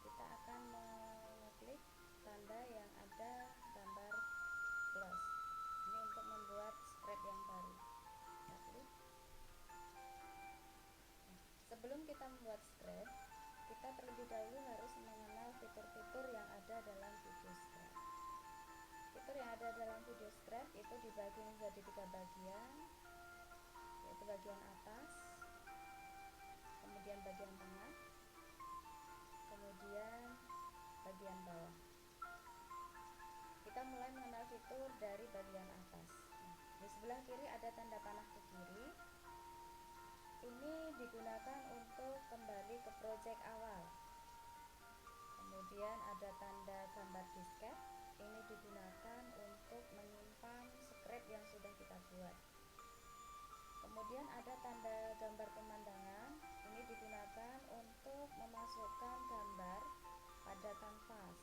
kita akan mengeklik tanda yang ada gambar plus. Ini untuk membuat script yang baru. Kita klik. Sebelum kita membuat script, kita terlebih dahulu harus mengenal fitur-fitur yang ada dalam video script. Fitur yang ada dalam video script itu dibagi menjadi 3 bagian, yaitu bagian atas, kemudian bagian tengah, kemudian bagian bawah. Kita mulai mengenal fitur dari bagian atas. Di sebelah kiri ada tanda panah ke kiri. Ini digunakan untuk kembali ke project awal. Kemudian ada tanda gambar disket. Ini digunakan untuk menyimpan script yang sudah kita buat. Kemudian ada tanda gambar pemandangan. Ini digunakan untuk memasukkan gambar pada kanvas.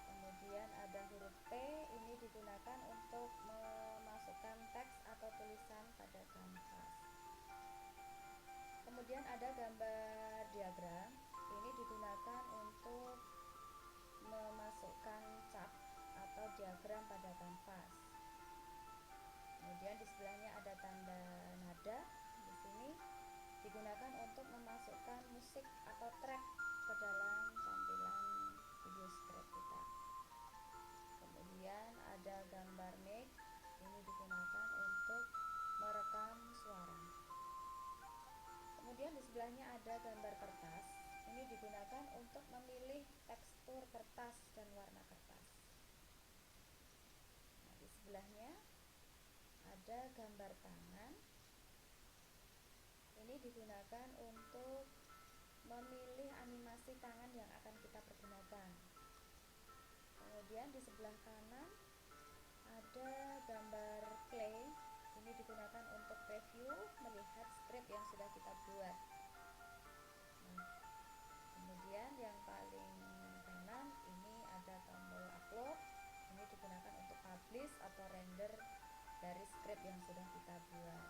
Kemudian ada huruf T, ini digunakan untuk memasukkan teks atau tulisan pada kanvas. Kemudian ada gambar diagram, ini digunakan untuk memasukkan chart atau diagram pada kanvas. Kemudian di sebelahnya ada tanda nada, di sini digunakan untuk memasukkan musik atau track ke dalam tampilan video script kita. Kemudian ada gambar mic, ini digunakan untuk merekam suara. Kemudian di sebelahnya ada gambar kertas, ini digunakan untuk memilih tekstur kertas dan warna kertas. Nah, di sebelahnya ada gambar tangan, ini digunakan untuk memilih animasi tangan yang akan kita pergunakan. Kemudian di sebelah kanan ada gambar clay, ini digunakan untuk review, melihat script yang sudah kita buat. Nah, kemudian yang paling kanan ini ada tombol upload, ini digunakan untuk publish atau render dari script yang sudah kita buat.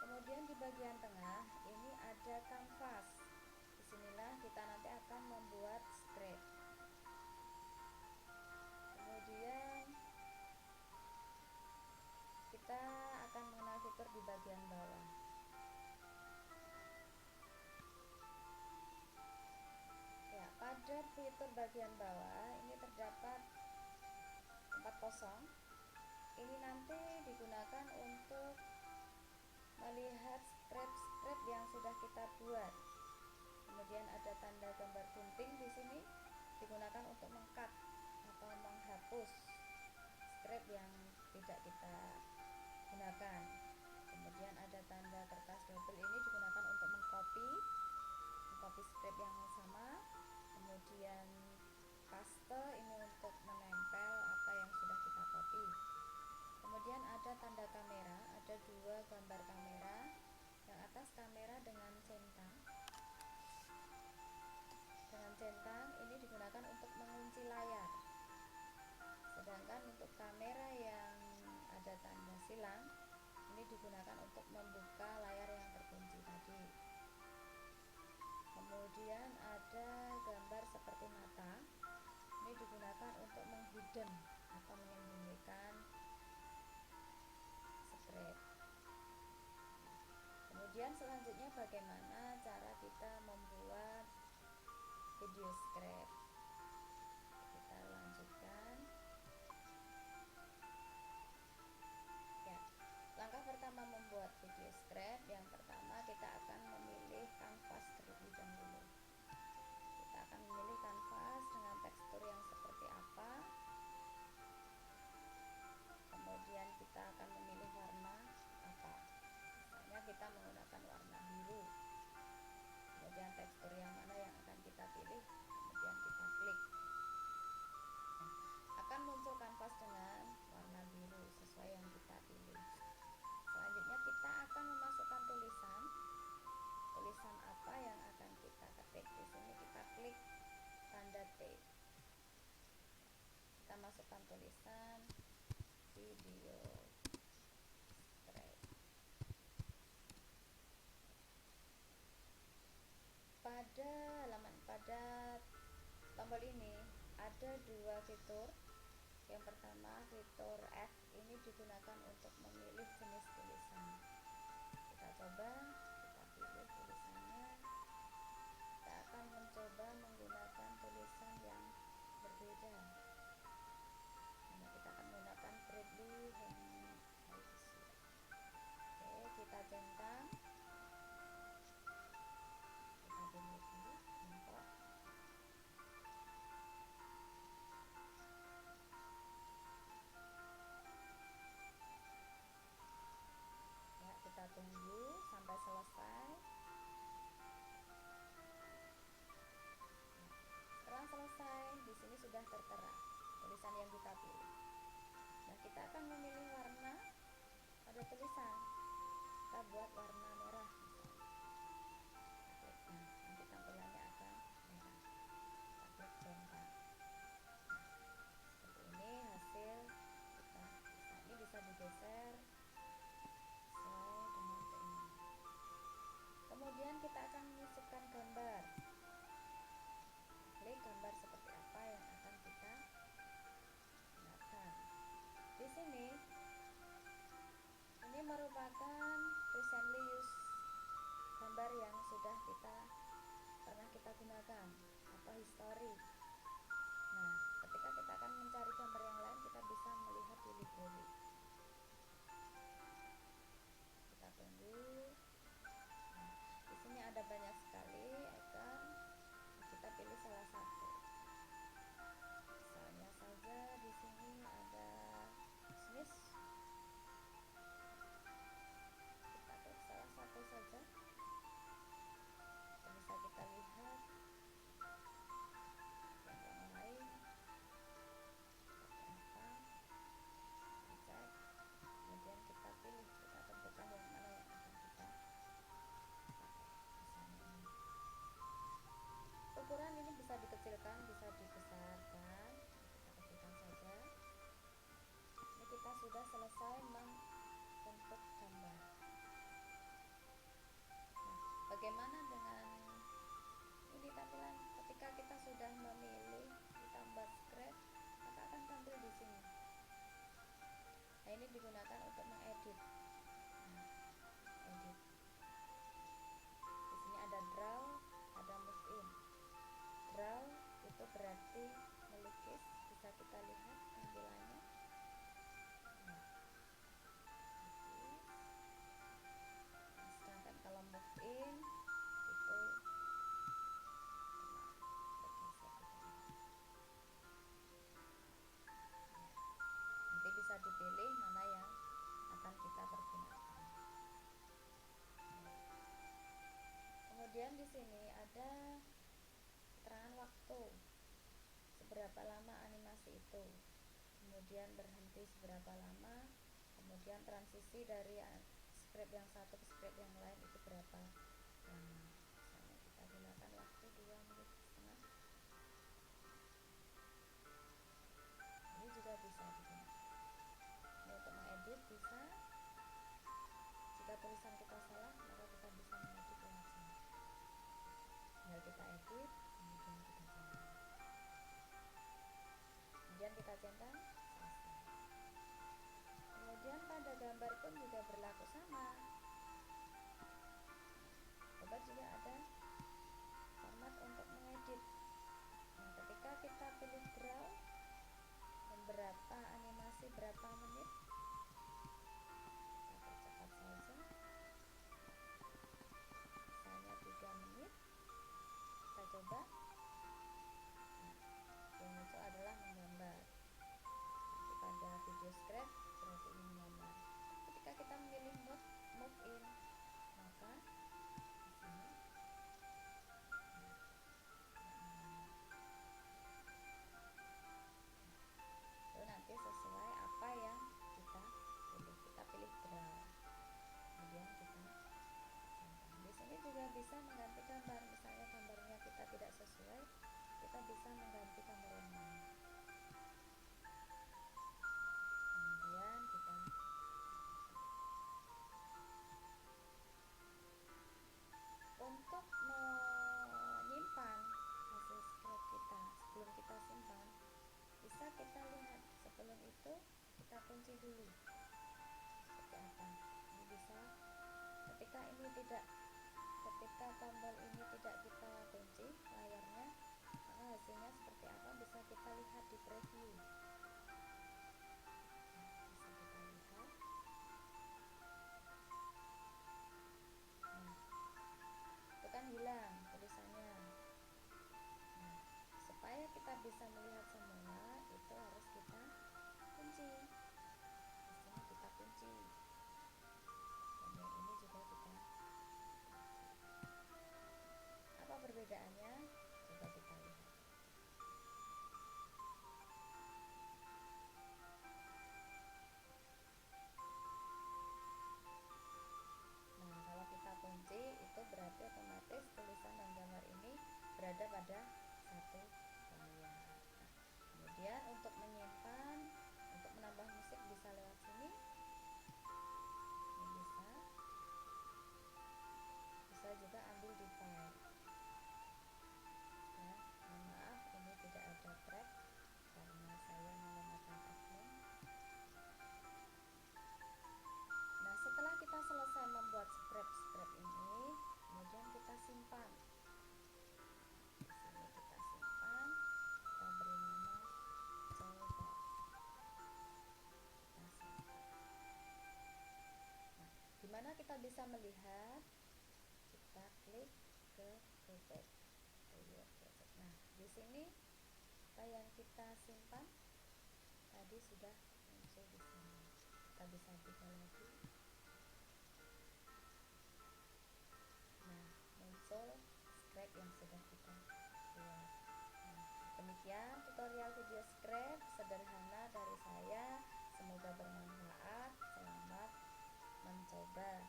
Kemudian di bagian tengah ini ada kanvas, disinilah kita nanti akan membuat script. Kemudian kita akan mengenal fitur di bagian bawah. Ya, pada fitur bagian bawah ini terdapat tempat kosong. Ini nanti digunakan untuk melihat script yang sudah kita buat. Kemudian ada tanda gambar gunting di sini, digunakan untuk meng-cut atau menghapus script yang tidak kita gunakan. Kemudian ada tanda kertas double, ini digunakan untuk mengcopy script yang sama. Kemudian paste, ini untuk menempel apa yang sudah kita copy. Kemudian ada tanda kamera, ada 2 gambar kamera. Yang atas kamera dengan centang. Dengan centang ini digunakan untuk mengunci layar. Sedangkan untuk kamera yang ada tanda silang, ini digunakan untuk membuka layar yang terkunci tadi. Kemudian ada gambar seperti mata, ini digunakan untuk menghidden atau menyembunyikan script. Kemudian selanjutnya bagaimana cara kita membuat video script. Kita lanjutkan. Ya, langkah pertama membuat video script, yang pertama kita akan memilih kanvas terlebih dahulu. Kita akan memilih kanvas dengan tekstur yang seperti apa. Kemudian kita akan memilih warna apa. Misalnya kita menggunakan warna biru. Kemudian tekstur yang mana yang akan kita pilih, kemudian kita klik. Nah, akan muncul kanvas dengan warna biru sesuai yang kita pilih. Selanjutnya kita akan memasukkan tulisan apa yang akan kita ketik. Di sini kita klik tanda T. Kita masukkan tulisan video script. pada tombol ini ada dua fitur. Yang pertama, fitur F ini digunakan untuk memilih jenis tulisan. Kita coba, kita pilih tulisannya. Kita akan mencoba menggunakan tulisan yang berbeda. Nah, kita akan menggunakan Bradley Heimsier. Oke, kita centang. Kita pilih dulu, import. Ya, kita tunggu sampai selesai. Setelah selesai, di sini sudah tertera tulisan yang kita pilih. Nah, kita akan memilih warna pada tulisan. Kita buat warna merah misalnya. Kita klik. Nah, nanti tampilannya akan merah. Kita klik centang. Nah, seperti ini hasil kita. Ini bisa digeser sesuai dengan keinginan. Kemudian kita akan memasukkan gambar. Klik gambar seperti apa yang akan kita gunakan. Di sini ini merupakan recently used gambar yang sudah pernah kita gunakan atau history. Nah, ketika kita akan mencari gambar yang lain, kita bisa melihat di library. Kita tunggu. Nah, di sini ada banyak sekali icon. Kita pilih salah satu. Misalnya saja di sini ada Smith. Kita klik salah satu saja. Bisa kita lihat yang lain seperti apa. Kita cek. Kemudian kita pilih, kita tentukan yang mana yang akan kita pakai. Misalnya ini. Ukuran ini bisa dikecilkan, bisa dibesarkan. Kita kecilkan saja. Ini kita sudah selesai membentuk gambar. Nah, bagaimana dengan ini tampilan ketika kita sudah memilih ditambah script, maka akan tampil di sini. Nah, ini digunakan untuk mengedit. Nah, edit. Di sini ada draw, ada move in. Draw itu berarti melukis, bisa kita lihat tampilannya. Nah, sedangkan kalau move in itu nanti bisa dipilih mana yang akan kita pergunakan. Kemudian di sini ada keterangan waktu, seberapa lama animasi itu, kemudian berhenti seberapa lama, kemudian transisi dari script yang satu ke script yang lain itu berapa lama. Misalnya kita gunakan waktu 2,5 menit. Ini juga bisa digunakan. Ini untuk mengedit bisa. Jika tulisan kita salah, maka kita bisa mengedit lewat sini. Tinggal kita edit, kemudian kita centang. Kemudian kita centang, selesai. Kemudian pada gambar pun juga berlaku sama. Gambar juga ada format untuk mengedit. Nah, ketika kita pilih draw, berapa animasi berapa menit, kita percepat saja. Misalnya 3 menit. Kita coba. Nah, yang muncul adalah menggambar. Nanti pada video script berarti ini menggambar. Ketika kita memilih move in, maka di sini itu nanti sesuai apa yang kita pilih. Kita pilih draw. Kemudian kita centang. Di sini juga bisa mengganti gambar. Misalnya gambarnya kita tidak sesuai, kita bisa mengganti gambar yang lain. Kemudian kita sebelum itu kita kunci dulu seperti apa. Ini bisa ketika tombol ini tidak kita kunci layarnya, maka hasilnya seperti apa bisa kita lihat di preview. Bisa kita lihat. Nah, itu kan hilang tulisannya. Nah, supaya kita bisa melihat semua, itu harus kita kunci. Di sini kita kunci. Dan yang ini juga kita kunci. Apa perbedaannya? Coba kita lihat. Nah, kalau kita kunci itu berarti otomatis tulisan dan gambar ini berada pada satu layar. Nah, kemudian untuk menyimpan, untuk menambah musik bisa lewat sini. Ini bisa juga ambil di file. Ya, mohon maaf ini tidak ada track karena saya menggunakan admin. Nah, setelah kita selesai membuat script ini, kemudian kita simpan. Di sini kita simpan, kita beri nama coba. Kita simpan. Nah, dimana kita bisa melihat? Kita klik ke project, ke your project. Nah, di sini apa yang kita simpan tadi sudah muncul di sini. Kita bisa buka lagi. Nah, muncul script yang sudah kita buat. Nah, demikian tutorial video script sederhana dari saya. Semoga bermanfaat. Selamat mencoba.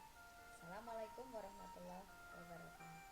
Assalamualaikum warahmatullahi wabarakatuh.